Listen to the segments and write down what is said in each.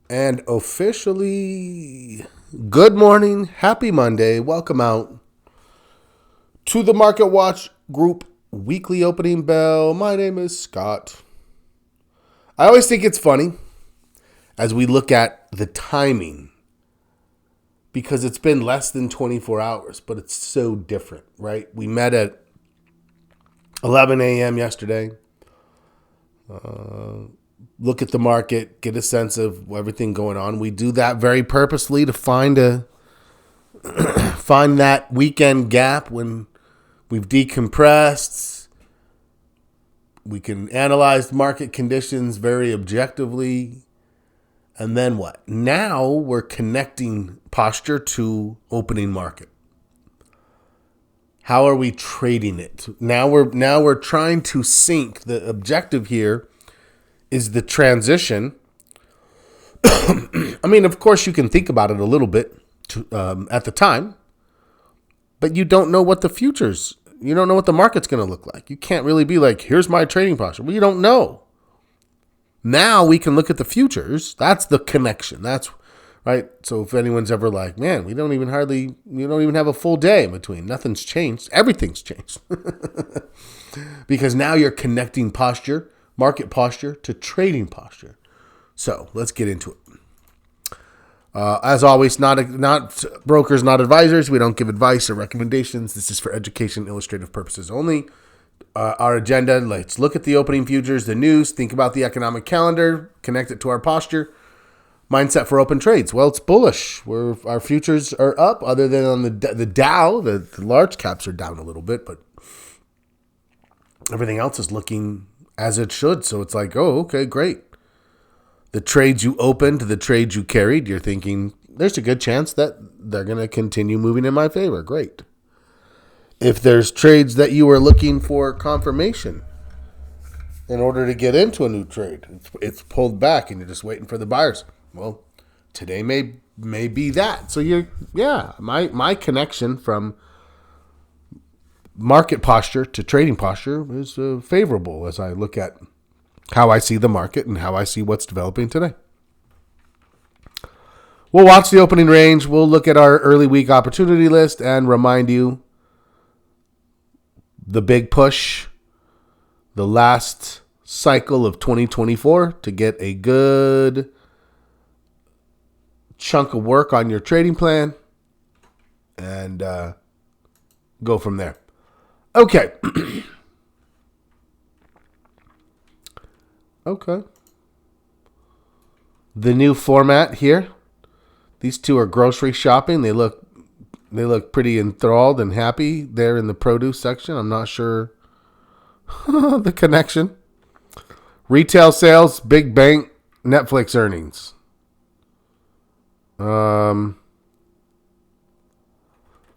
And officially, good morning, happy Monday. Welcome out to the Market Watch Group weekly opening bell. My name is Scott. I always think it's funny as we look at the timing because it's been less than 24 hours, but it's so different, right? We met at 11 a.m. yesterday. Look at the market, get a sense of everything going on. We do that very purposely to find that weekend gap when we've decompressed. We can analyze market conditions very objectively. And then what? Now we're connecting posture to opening market. How are we trading it? Now we're trying to sync. The objective here is the transition. I mean, of course, you can think about it a little bit at the time, but you don't know what the futures, you don't know what the market's going to look like. You can't really be like, here's my trading posture. Well, you don't know. Now we can look at the futures. That's the connection. That's right. So if anyone's ever like, man, you don't even have a full day in between. Nothing's changed. Everything's changed. Because now you're connecting posture, market posture to trading posture. So let's get into it. As always, not brokers, not advisors. We don't give advice or recommendations. This is for education, illustrative purposes only. Our agenda, let's look at the opening futures, the news, think about the economic calendar, connect it to our posture. Mindset for open trades. Well, it's bullish. Our futures are up, other than on the Dow. The large caps are down a little bit, but everything else is looking as it should. So it's like, oh, okay, great. The trades you opened, the trades you carried, you're thinking there's a good chance that they're going to continue moving in my favor. Great. If there's trades that you are looking for confirmation in order to get into a new trade, it's pulled back and you're just waiting for the buyers. Well, today may be that. So my connection from market posture to trading posture is favorable as I look at how I see the market and how I see what's developing today. We'll watch the opening range. We'll look at our early week opportunity list and remind you the big push, the last cycle of 2024 to get a good chunk of work on your trading plan and go from there. Okay. Okay. The new format here. These two are grocery shopping. They look pretty enthralled and happy there in the produce section. I'm not sure the connection. Retail sales, big bank, Netflix earnings.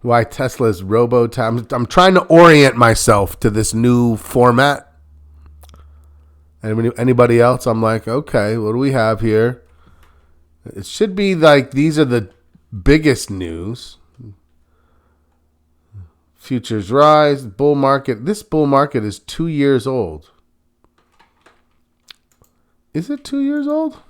Why Tesla's robo time. I'm trying to orient myself to this new format. Anybody else? I'm like, okay, what do we have here? It should be like these are the biggest news. Futures rise, bull market. This bull market is 2 years old. Is it 2 years old?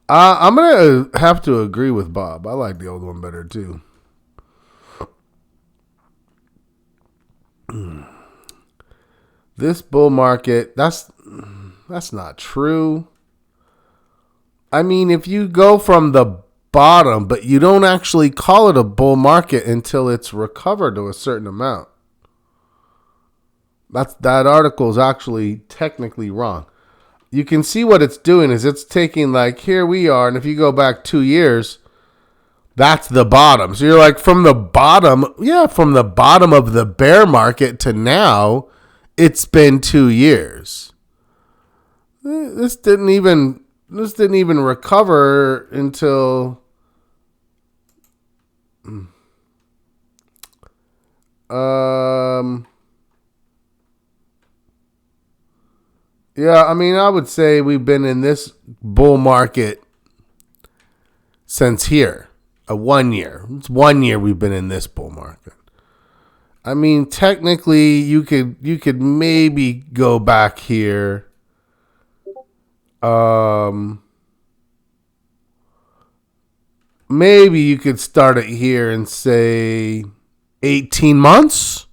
I'm going to have to agree with Bob. I like the old one better too. This bull market, that's not true. I mean, if you go from the bottom, but you don't actually call it a bull market until it's recovered to a certain amount. That article is actually technically wrong. You can see what it's doing is it's taking like, here we are, and if you go back 2 years, that's the bottom. So you're like from the bottom of the bear market to now, it's been 2 years. This didn't even recover until yeah, I mean, I would say we've been in this bull market since here. 1 year. It's 1 year we've been in this bull market. I mean, technically you could maybe go back here Maybe you could start it here and say 18 months.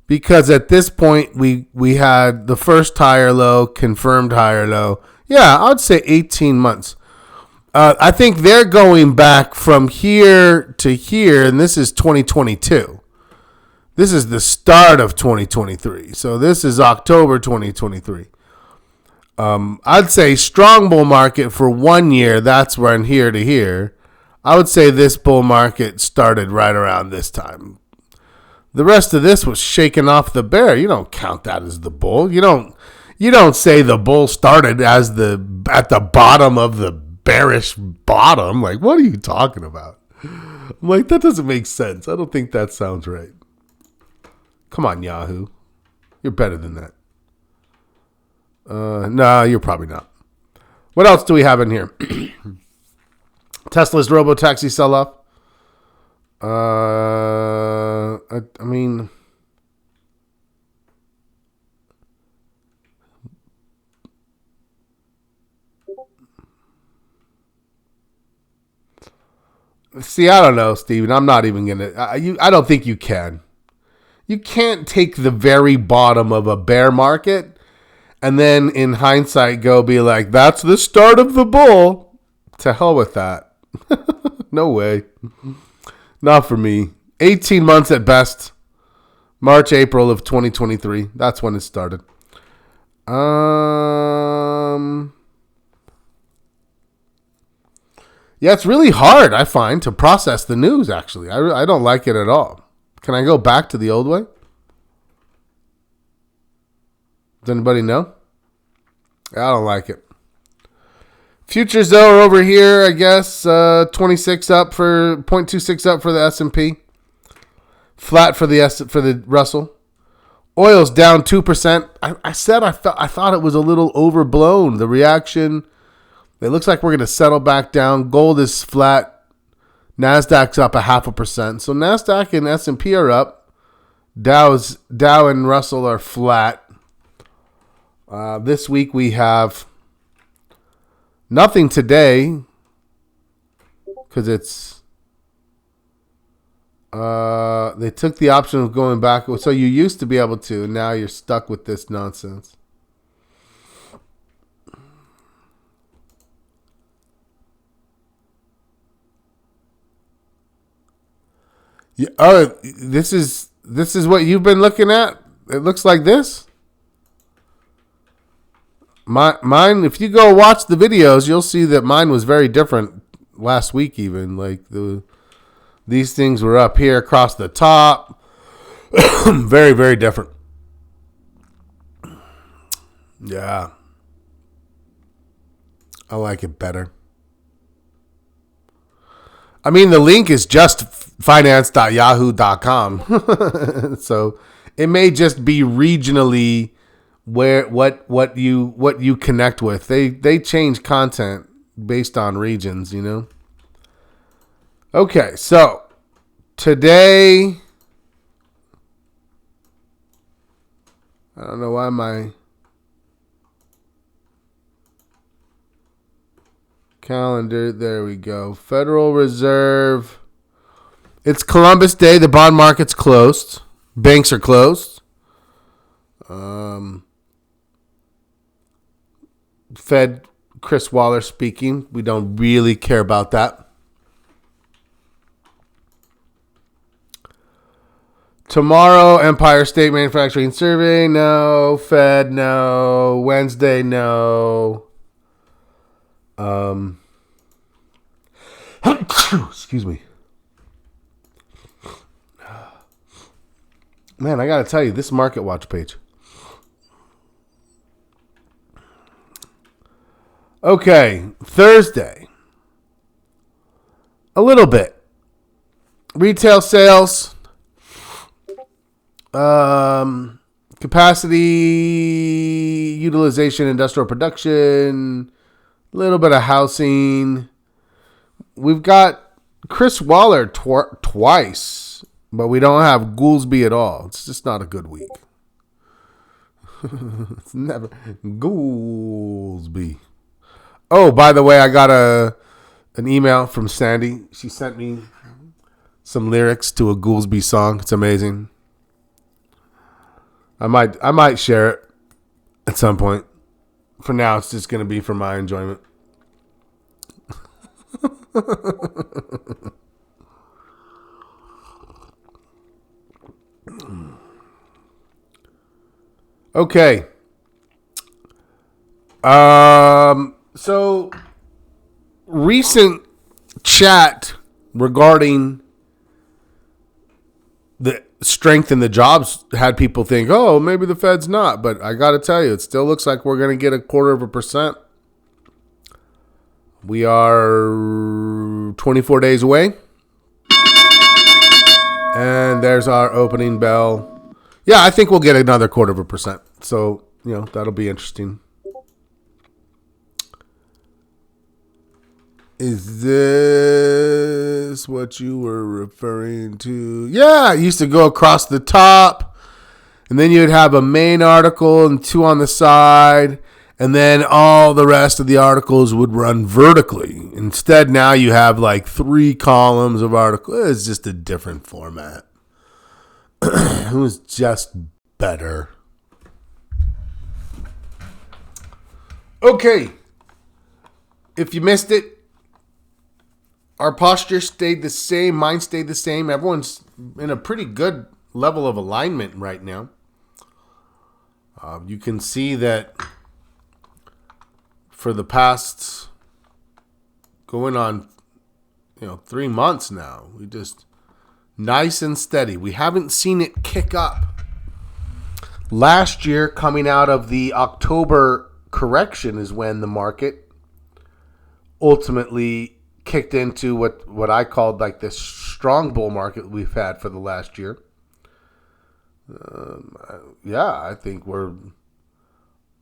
Because at this point, we had the first higher low, confirmed higher low. Yeah, I'd say 18 months. I think they're going back from here to here, and this is 2022. This is the start of 2023. So this is October 2023. I'd say strong bull market for 1 year. That's when here to here. I would say this bull market started right around this time. The rest of this was shaking off the bear. You don't count that as the bull. You don't say the bull started as at the bottom of the bearish bottom. Like, what are you talking about? I'm like, that doesn't make sense. I don't think that sounds right. Come on, Yahoo. You're better than that. No, you're probably not. What else do we have in here? Tesla's robo-taxi sell-off. I mean, see, I don't know, Steven. I'm not even gonna. I don't think you can. You can't take the very bottom of a bear market and then, in hindsight, go be like, "That's the start of the bull." To hell with that. No way. Not for me. 18 months at best. March, April of 2023. That's when it started. Yeah, it's really hard, I find, to process the news, actually. I don't like it at all. Can I go back to the old way? Does anybody know? I don't like it. Futures, though, are over here, I guess. 26 up for 0.26 up for the S&P. Flat for the Russell. Oil's down 2%. I said I thought it was a little overblown. The reaction. It looks like we're going to settle back down. Gold is flat. Nasdaq's up 0.5%. So Nasdaq and S&P are up. Dow and Russell are flat. This week we have nothing today because it's they took the option of going back. So you used to be able to. Now you're stuck with this nonsense. Yeah, this is what you've been looking at. It looks like this. Mine. If you go watch the videos, you'll see that mine was very different last week. Even like these things were up here across the top. Very, very different. Yeah, I like it better. I mean, the link is just finance.yahoo.com. So it may just be regionally where what you connect with. They change content based on regions, you know. Okay, so today I don't know why my calendar. There we go. Federal Reserve. It's Columbus Day. The bond market's closed. Banks are closed. Fed Chris Waller speaking. We don't really care about that. Tomorrow, Empire State Manufacturing Survey. No. Fed. No. Wednesday. No. Excuse me. Man, I gotta tell you, this Market Watch page. Okay, Thursday. A little bit. Retail sales. Capacity utilization, industrial production. A little bit of housing. We've got Chris Waller twice, but we don't have Goolsbee at all. It's just not a good week. It's never Goolsby. Oh, by the way, I got an email from Sandy. She sent me some lyrics to a Goolsby song. It's amazing. I might share it at some point. For now, it's just going to be for my enjoyment. Okay. So recent chat regarding the strength in the jobs had people think, oh, maybe the Fed's not. But I got to tell you, it still looks like we're going to get 0.25%. We are 24 days away. And there's our opening bell. Yeah, I think we'll get another 0.25%. So, that'll be interesting. Is this what you were referring to? Yeah, it used to go across the top, and then you'd have a main article and two on the side, and then all the rest of the articles would run vertically. Instead, now you have like 3 columns of articles. It's just a different format. It was just better. Okay. If you missed it, our posture stayed the same. Mine stayed the same. Everyone's in a pretty good level of alignment right now. You can see that for the past going on, 3 months now, we just nice and steady. We haven't seen it kick up. Last year, coming out of the October correction, is when the market ultimately kicked into what I called like this strong bull market we've had for the last year. I think we're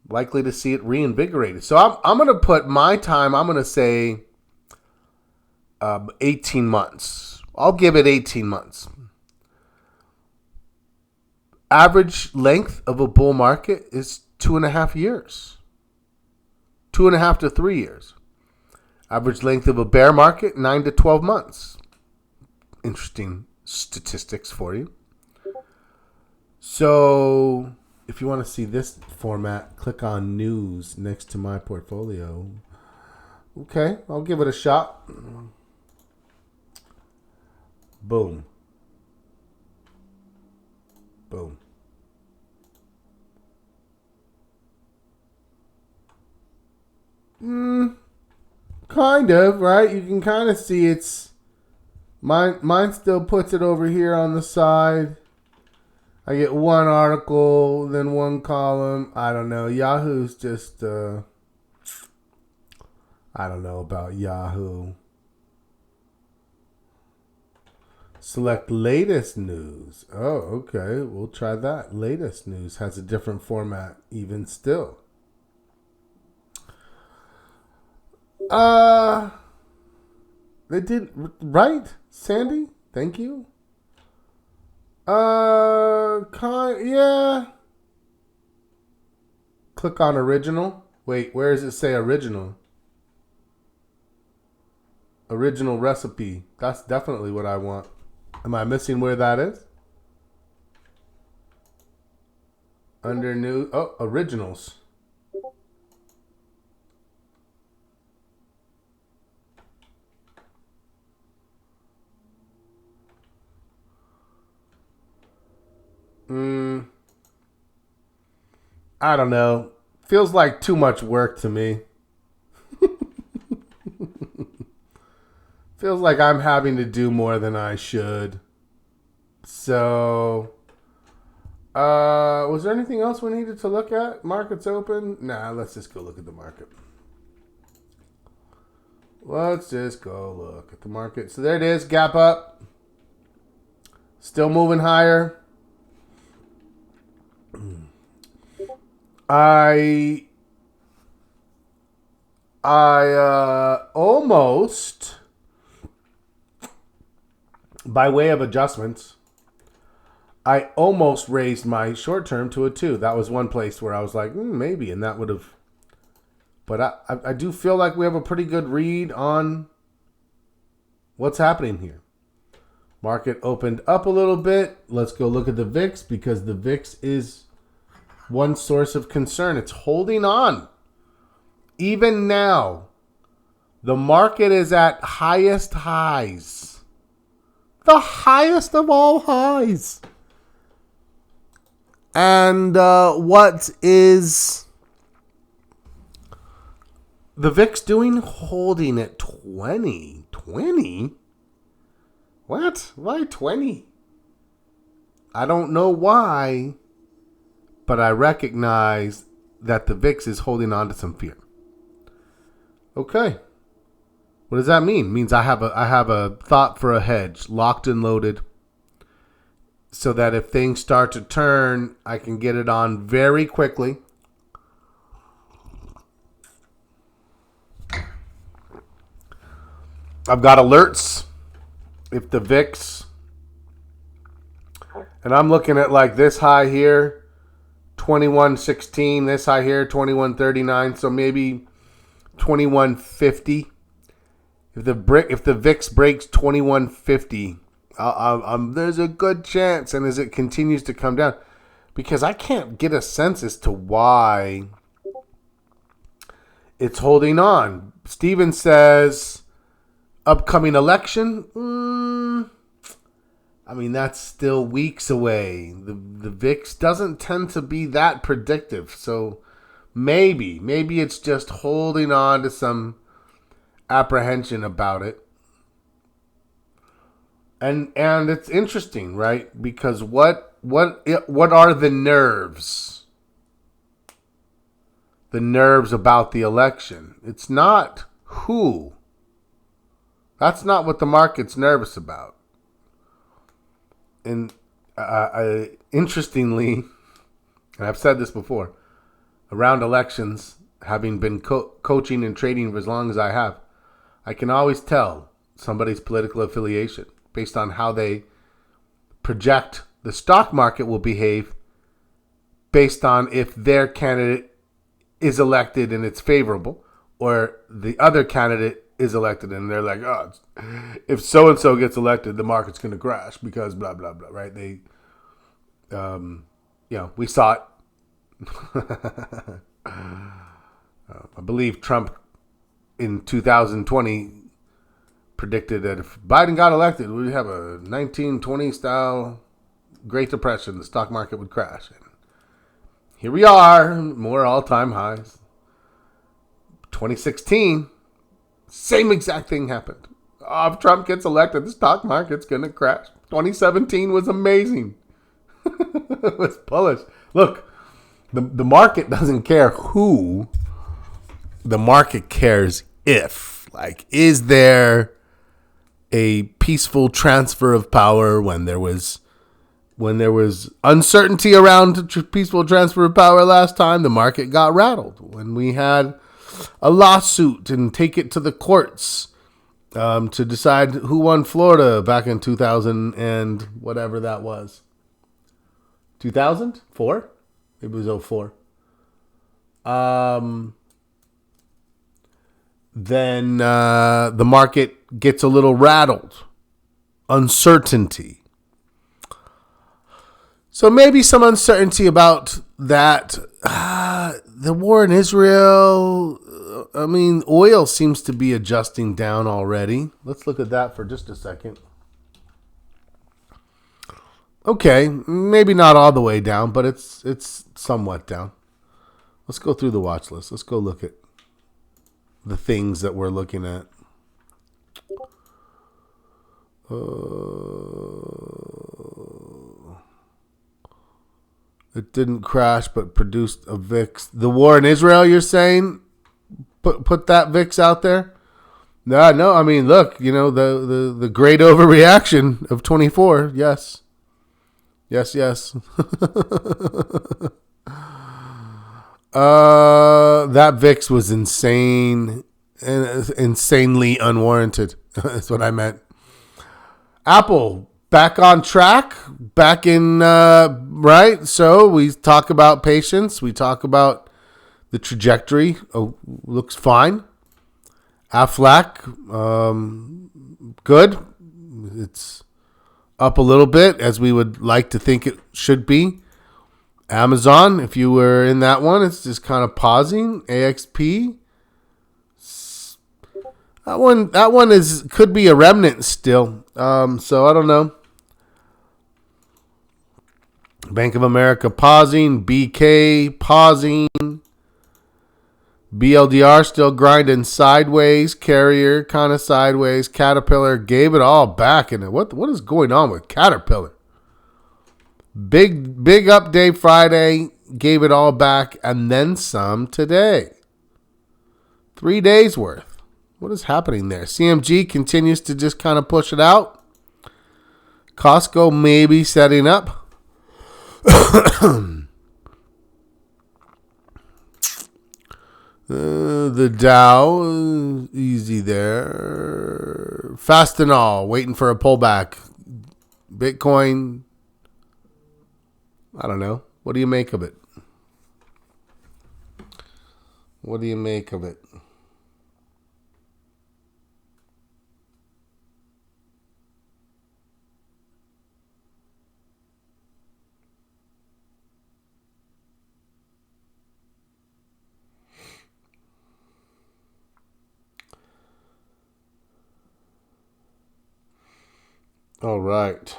likely to see it reinvigorated. So I'm going to put my time, I'm going to say 18 months. I'll give it 18 months. Average length of a bull market is 2.5 years. 2.5 to 3 years. Average length of a bear market, 9 to 12 months. Interesting statistics for you. So, if you want to see this format, click on news next to my portfolio. Okay, I'll give it a shot. Boom. Boom. Kind of, right? You can kind of see it's... Mine still puts it over here on the side. I get one article, then one column. I don't know. Yahoo's just... I don't know about Yahoo. Select latest news. Oh, okay. We'll try that. Latest news has a different format even still. They did, right? Sandy? Thank you. Yeah. Click on original. Wait, where does it say original? Original recipe. That's definitely what I want. Am I missing where that is? Under new. Oh, originals. I don't know. Feels like too much work to me. Feels like I'm having to do more than I should. So, was there anything else we needed to look at? Market's open? Nah, let's just go look at the market. Let's just go look at the market. So there it is, gap up. Still moving higher. I almost, by way of adjustments, I almost raised my short term to a 2. That was one place where I was like, maybe, and that would have. But I do feel like we have a pretty good read on what's happening here. Market opened up a little bit. Let's go look at the VIX because the VIX is one source of concern. It's holding on. Even now, the market is at highest highs. The highest of all highs. And what is the VIX doing? Holding at 20. 20? What? Why 20? I don't know why, but I recognize that the VIX is holding on to some fear. Okay. What does that mean? It means I have a thought for a hedge, locked and loaded, so that if things start to turn, I can get it on very quickly. I've got alerts. If the VIX, and I'm looking at like this high here, 21.16, this high here, 21.39, so maybe 21.50. If the VIX breaks 21.50, there's a good chance, and as it continues to come down, because I can't get a sense as to why it's holding on. Steven says, upcoming election, I mean, that's still weeks away. The VIX doesn't tend to be that predictive. So maybe it's just holding on to some apprehension about it. And it's interesting, right? Because what are the nerves? The nerves about the election. It's not who. That's not what the market's nervous about. And interestingly, and I've said this before, around elections, having been coaching and trading for as long as I have, I can always tell somebody's political affiliation based on how they project the stock market will behave based on if their candidate is elected and it's favorable, or the other candidate is elected and they're like, oh, if so-and-so gets elected, the market's going to crash because blah, blah, blah, right? They, we saw it. I believe Trump in 2020 predicted that if Biden got elected, we'd have a 1920 style Great Depression. The stock market would crash. And here we are, more all-time highs. 2016, same exact thing happened. Oh, if Trump gets elected, the stock market's going to crash. 2017 was amazing. It was bullish. Look, the market doesn't care who. The market cares if. Like, is there a peaceful transfer of power when there was uncertainty around peaceful transfer of power last time? The market got rattled. When we had a lawsuit and take it to the courts to decide who won Florida back in 2000 and whatever that was. 2004? It was 04. Then the market gets a little rattled. Uncertainty. So maybe some uncertainty about that. The war in Israel, I mean, oil seems to be adjusting down already. Let's look at that for just a second. Okay, maybe not all the way down, but it's somewhat down. Let's go through the watch list. Let's go look at the things that we're looking at. It didn't crash, but produced a VIX. The war in Israel, you're saying? Put that VIX out there? No. I mean, look, the great overreaction of 24. Yes. Yes. That VIX was insane and insanely unwarranted. That's what I meant. Apple back on track, back in, right? So we talk about patience. We talk about the trajectory. Oh, looks fine. Aflac, good. It's up a little bit as we would like to think it should be. Amazon, if you were in that one, it's just kind of pausing. AXP, that one could be a remnant still. So I don't know. Bank of America pausing. BK pausing. BLDR still grinding sideways. Carrier kind of sideways. Caterpillar gave it all back. And what is going on with Caterpillar? Big up day Friday. Gave it all back and then some today. 3 days worth. What is happening there? CMG continues to just kind of push it out. Costco maybe setting up. The Dow, easy there. Fastenal, waiting for a pullback. Bitcoin, I don't know. What do you make of it? What do you make of it? All right.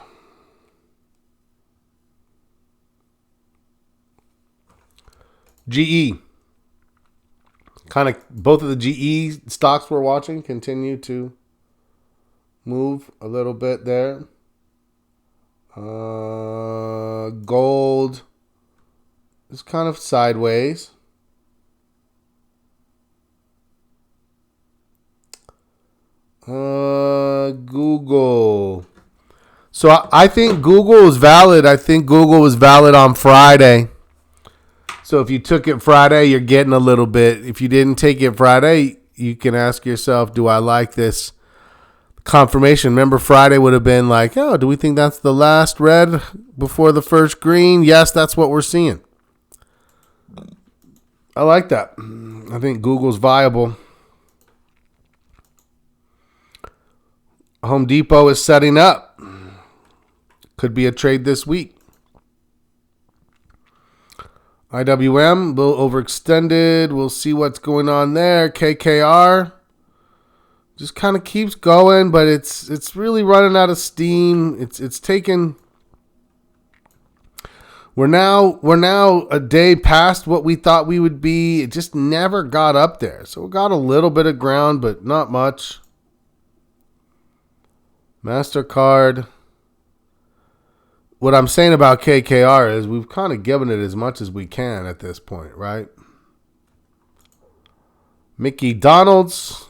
GE. Kind of both of the GE stocks we're watching continue to move a little bit there. Gold is kind of sideways. Google. So I think Google is valid. I think Google was valid on Friday. So if you took it Friday, you're getting a little bit. If you didn't take it Friday, you can ask yourself, do I like this confirmation? Remember, Friday would have been like, oh, do we think that's the last red before the first green? Yes, that's what we're seeing. I like that. I think Google's viable. Home Depot is setting up. Could be a trade this week. IWM, a little overextended. We'll see what's going on there. KKR just kind of keeps going, but it's really running out of steam. It's taken. We're now a day past what we thought we would be. It just never got up there. So we got a little bit of ground, but not much. MasterCard. What I'm saying about KKR is we've kind of given it as much as we can at this point, right? Mickey Donald's.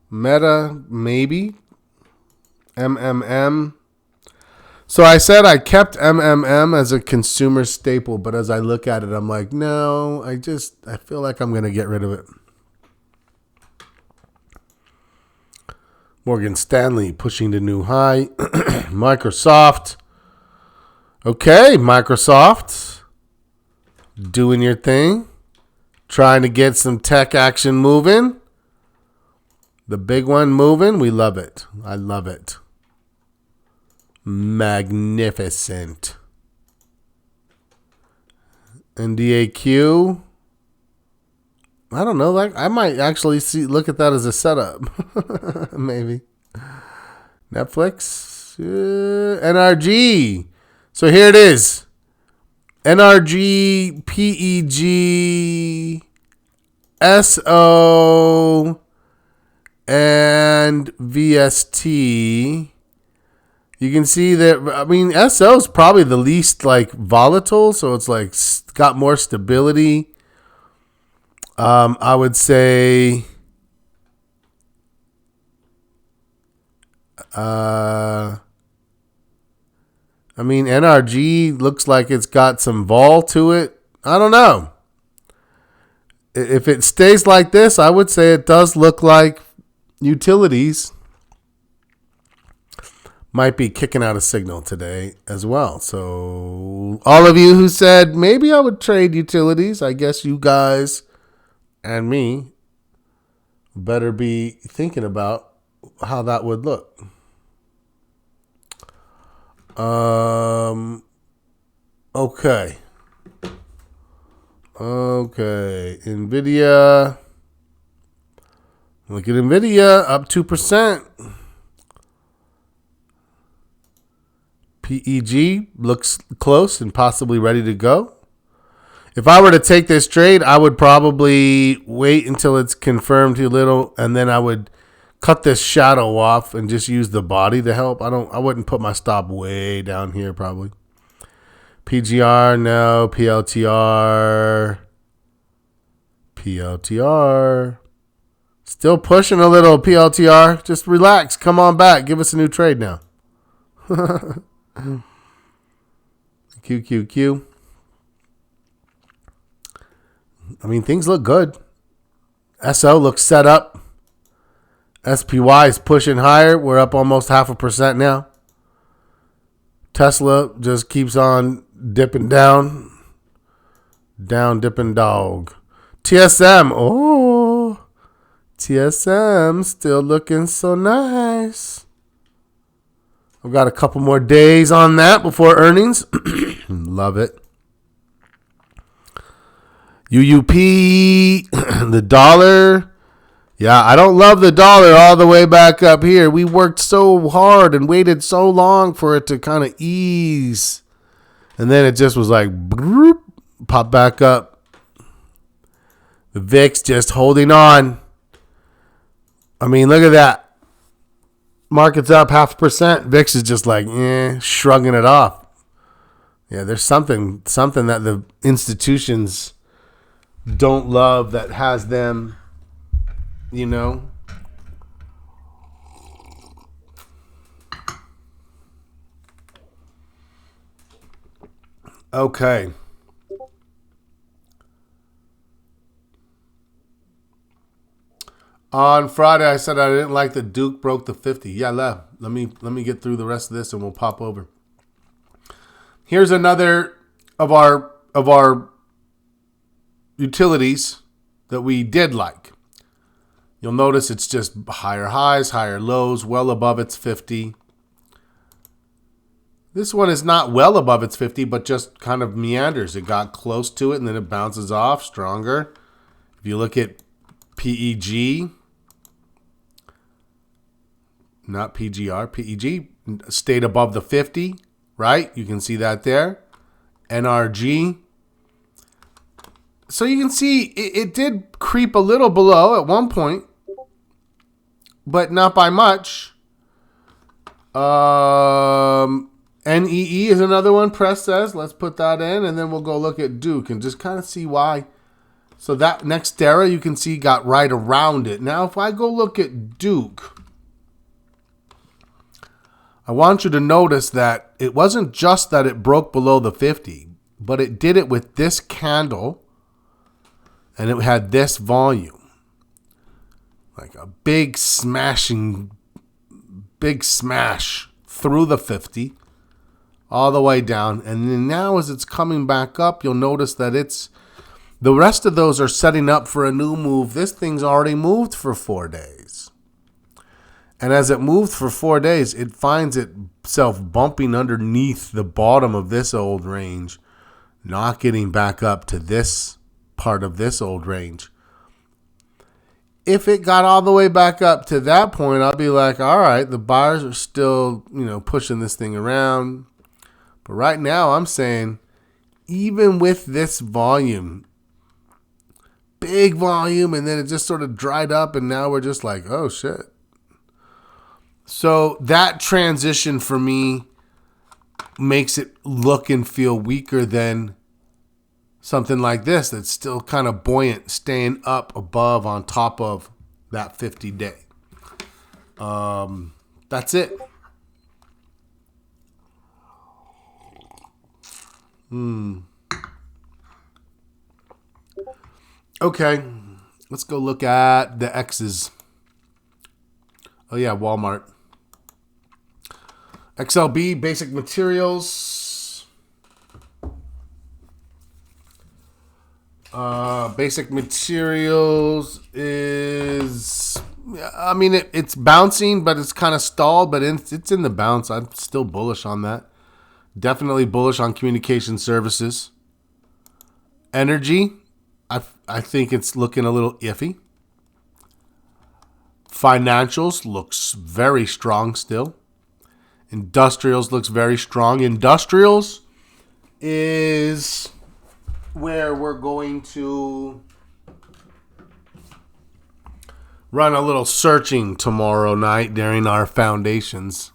Meta, maybe. MMM. So I said I kept MMM as a consumer staple, but as I look at it, I'm like, no, I feel like I'm going to get rid of it. Morgan Stanley pushing to new high. Microsoft. Okay, Microsoft. Doing your thing. Trying to get some tech action moving. The big one moving. We love it. I love it. Magnificent. NDAQ. I don't know. Like I might actually look at that as a setup. Maybe. Netflix. NRG. So here it is. NRG, PEG, SO, and VST. You can see that, I mean, SO is probably the least like volatile, so it's like got more stability. I would say NRG looks like it's got some vol to it. I don't know. If it stays like this, I would say it does look like utilities might be kicking out a signal today as well. So all of you who said maybe I would trade utilities, I guess you guys and me better be thinking about how that would look. Okay. NVIDIA. Look at NVIDIA, up 2%. PEG looks close and possibly ready to go. If I were to take this trade, I would probably wait until it's confirmed a little, and then I would cut this shadow off and just use the body to help. I wouldn't put my stop way down here probably. PGR, no. PLTR. Still pushing a little, PLTR. Just relax. Come on back. Give us a new trade now. QQQ. I mean, things look good. SO looks set up. SPY is pushing higher. We're up almost 0.5% now. Tesla just keeps on dipping down. Down, dipping dog. TSM. Oh, TSM still looking so nice. I've got a couple more days on that before earnings. Love it. UUP, the dollar. Yeah, I don't love the dollar all the way back up here. We worked so hard and waited so long for it to kind of ease. And then it just was like, bloop, pop back up. The VIX just holding on. I mean, look at that. Market's up 0.5%. VIX is just like, shrugging it off. Yeah, there's something that the institutions don't love that has them, you know. Okay. On Friday, I said I didn't like the Duke broke the 50. Yeah, let me get through the rest of this and we'll pop over. Here's another of our utilities that we did like. You'll notice it's just higher highs, higher lows, well above its 50. This one is not well above its 50, but just kind of meanders. It got close to it and then it bounces off stronger. If you look at PEG, not PGR, PEG stayed above the 50, right? You can see that there. NRG. So you can see it did creep a little below at one point, but not by much. NEE is another one, Press says. Let's put that in, and then we'll go look at Duke and just kind of see why. So that Nextera, you can see, got right around it. Now, if I go look at Duke, I want you to notice that it wasn't just that it broke below the 50, but it did it with this candle, and it had this volume. Like a big smash through the 50, all the way down. And then now as it's coming back up, you'll notice that the rest of those are setting up for a new move. This thing's already moved for 4 days. And as it moved for 4 days, it finds itself bumping underneath the bottom of this old range, not getting back up to this part of this old range. If it got all the way back up to that point, I'll be like, all right, the buyers are still, pushing this thing around. But right now I'm saying, even with this volume, big volume, and then it just sort of dried up, and now we're just like, oh shit. So that transition for me makes it look and feel weaker than something like this that's still kind of buoyant, staying up above on top of that 50-day. That's it. Okay, let's go look at the X's. Oh, yeah, Walmart. XLB, Basic Materials. Basic Materials is... I mean, it's bouncing, but it's kind of stalled, but it's in the bounce. I'm still bullish on that. Definitely bullish on communication services. Energy, I think it's looking a little iffy. Financials looks very strong still. Industrials looks very strong. Industrials is where we're going to run a little searching tomorrow night during our foundations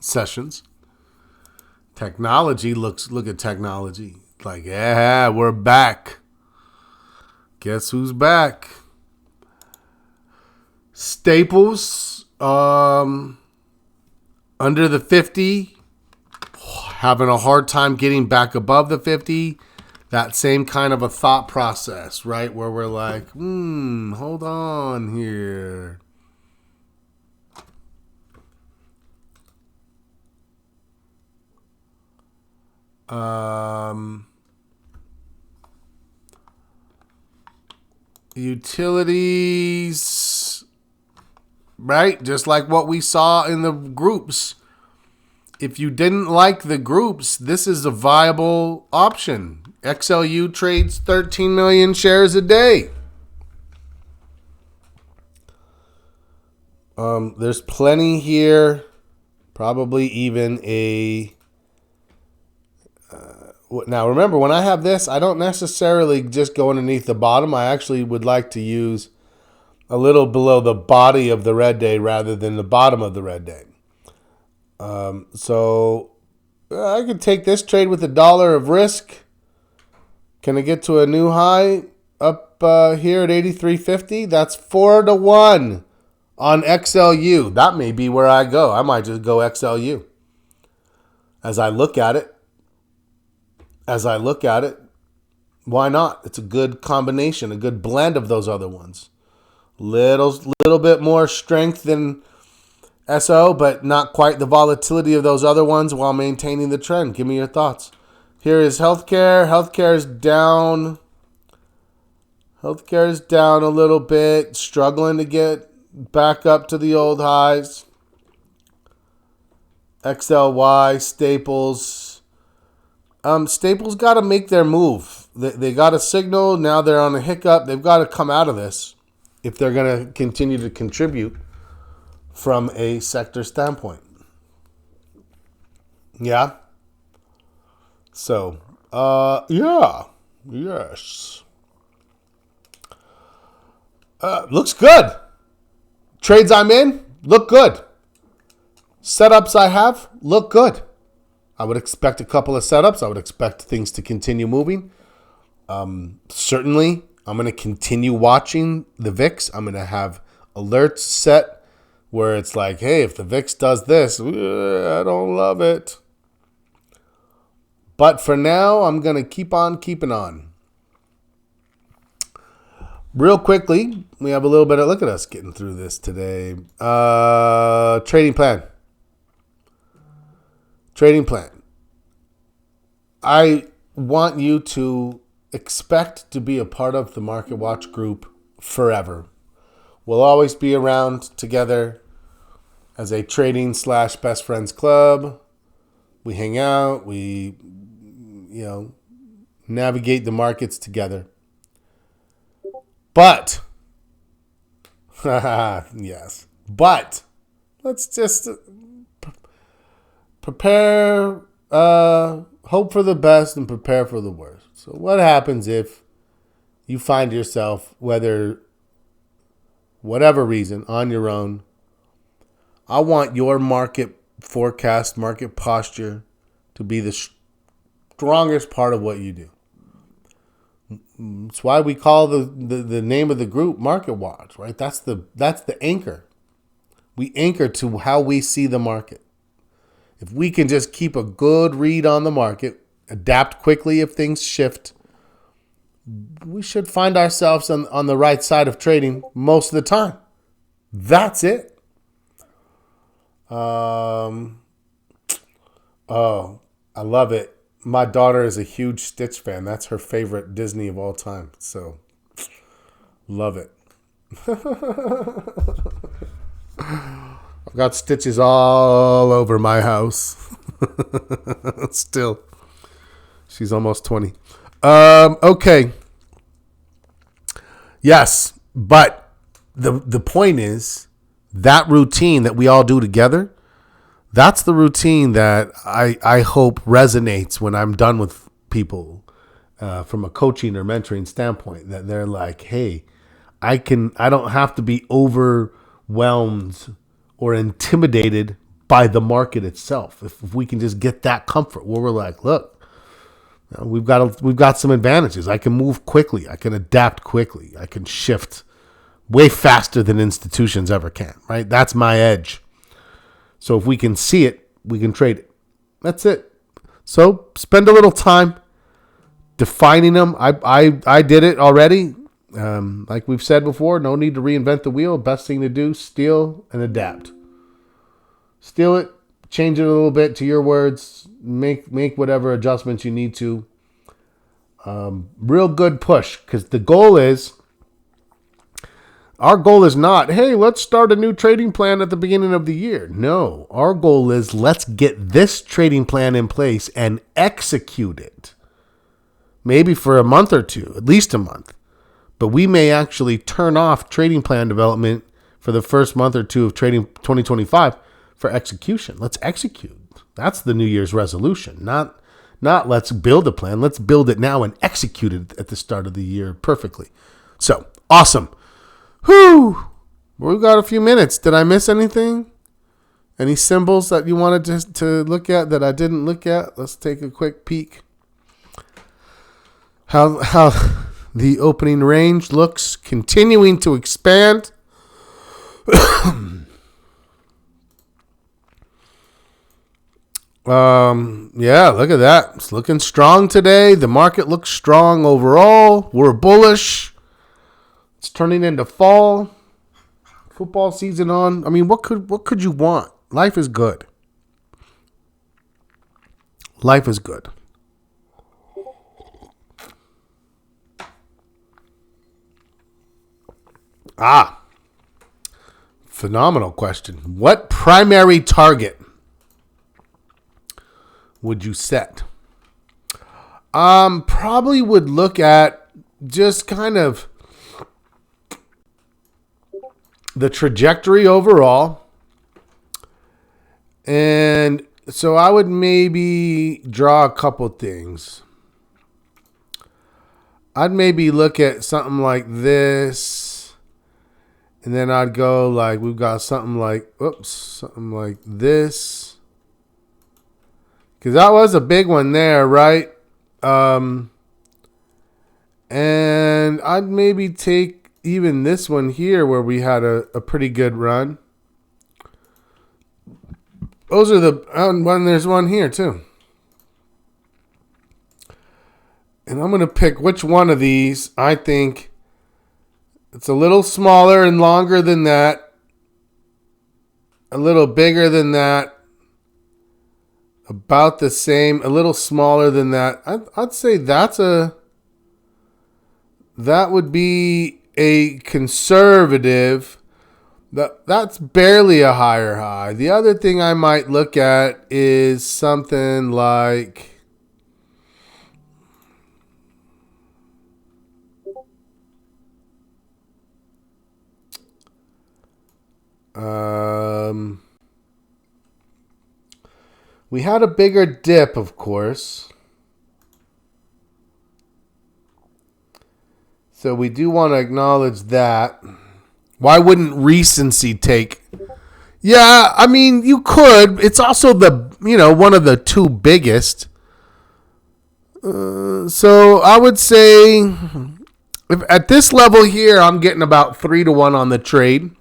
sessions. Technology look at technology. Like, yeah, we're back. Guess who's back? Staples, under the 50, having a hard time getting back above the 50. That same kind of a thought process, right? Where we're like, hold on here. Utilities, right? Just like what we saw in the groups. If you didn't like the groups, this is a viable option. XLU trades 13 million shares a day. There's plenty here. Probably even a... now, remember, when I have this, I don't necessarily just go underneath the bottom. I actually would like to use a little below the body of the red day rather than the bottom of the red day. So I could take this trade with $1 of risk. Can I get to a new high up here at 83.50? That's 4-1 on XLU. That may be where I go. I might just go XLU. As I look at it, why not? It's a good combination, a good blend of those other ones. Little bit more strength than SO, but not quite the volatility of those other ones while maintaining the trend. Give me your thoughts. Here is healthcare. Healthcare is down. Healthcare is down a little bit, struggling to get back up to the old highs. XLY, Staples. Staples got to make their move. They got a signal. Now they're on a hiccup. They've got to come out of this if they're going to continue to contribute from a sector standpoint. Yeah. So, yes. Looks good. Trades I'm in, look good. Setups I have, look good. I would expect a couple of setups. I would expect things to continue moving. Certainly, I'm going to continue watching the VIX. I'm going to have alerts set where it's like, hey, if the VIX does this, I don't love it. But for now, I'm going to keep on keeping on. Real quickly, we have a little bit of, look at us getting through this today. Trading plan. I want you to expect to be a part of the Market Watch group forever. We'll always be around together as a trading / best friends club. We hang out. We, navigate the markets together. But, yes, but let's just prepare, hope for the best and prepare for the worst. So what happens if you find yourself, whatever reason, on your own? I want your market forecast, market posture to be the strongest part of what you do. It's why we call the name of the group Market Watch, right? That's the anchor. We anchor to how we see the market. If we can just keep a good read on the market, adapt quickly if things shift, we should find ourselves on the right side of trading most of the time. That's it. Um, oh, I love it. My daughter is a huge Stitch fan. That's her favorite Disney of all time. So, love it. I've got stitches all over my house. Still. She's almost 20. Okay. Yes, but the point is that routine that we all do together, that's the routine that I hope resonates when I'm done with people from a coaching or mentoring standpoint, that they're like, hey, I don't have to be overwhelmed or intimidated by the market itself. If we can just get that comfort where we're like, look, we've got some advantages. I can move quickly. I can adapt quickly. I can shift way faster than institutions ever can, right? That's my edge. So if we can see it, we can trade it. That's it. So spend a little time defining them. I did it already. Like we've said before, no need to reinvent the wheel. Best thing to do, steal and adapt. Steal it, change it a little bit to your words, make whatever adjustments you need to. Real good push, because our goal is not, hey, let's start a new trading plan at the beginning of the year. No, our goal is let's get this trading plan in place and execute it. Maybe for a month or two, at least a month. But we may actually turn off trading plan development for the first month or two of trading 2025 for execution. Let's execute. That's the New Year's resolution. Not let's build a plan. Let's build it now and execute it at the start of the year perfectly. So, awesome. Whew. We've got a few minutes. Did I miss anything? Any symbols that you wanted to look at that I didn't look at? Let's take a quick peek. How the opening range looks, continuing to expand. Yeah, look at that. It's looking strong today. The market looks strong overall. We're bullish. It's turning into fall. Football season on. I mean, what could you want? Life is good. Life is good. Phenomenal question. What primary target would you set? Probably would look at just kind of the trajectory overall. And so I would maybe draw a couple things. I'd maybe look at something like this. And then I'd go like, we've got something like this. Because that was a big one there, right? And I'd maybe take even this one here where we had a pretty good run. Those are there's one here too. And I'm going to pick which one of these I think it's a little smaller and longer than that. A little bigger than that. About the same, a little smaller than that. I'd say that would be a conservative. That's barely a higher high. The other thing I might look at is something like we had a bigger dip, of course. So we do want to acknowledge that. Why wouldn't recency take? Yeah, I mean, you could. It's also one of the two biggest. So I would say if at this level here, I'm getting about 3-1 on the trade.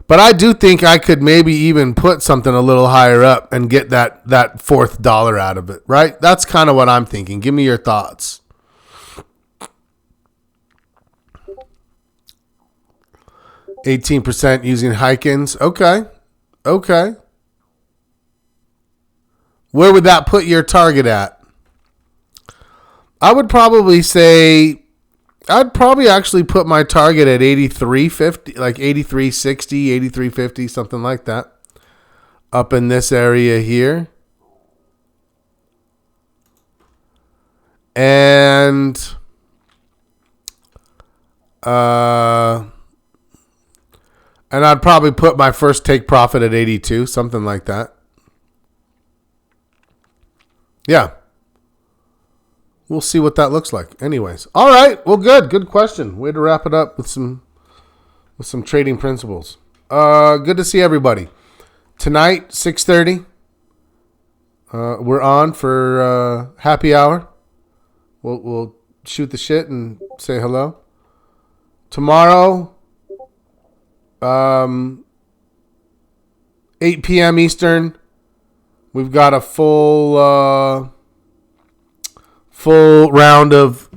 But I do think I could maybe even put something a little higher up and get that fourth dollar out of it, right? That's kind of what I'm thinking. Give me your thoughts. %, 18% using Heikkens. Okay. Okay. Where would that put your target at? I would probably say, I'd probably actually put my target at 83.50, like 83.60, 83.50, something like that. Up in this area here. And I'd probably put my first take profit at 82, something like that. Yeah. We'll see what that looks like. Anyways. All right. Well, good. Good question. Way to wrap it up with some trading principles. Good to see everybody. Tonight, 6:30. We're on for happy hour. We'll shoot the shit and say hello. Tomorrow, 8 p.m. Eastern, we've got a full round of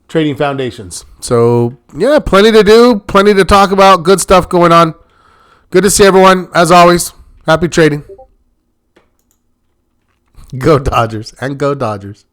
trading foundations. So, yeah, plenty to do, plenty to talk about, good stuff going on. Good to see everyone, as always. Happy trading. Go Dodgers, and go Dodgers.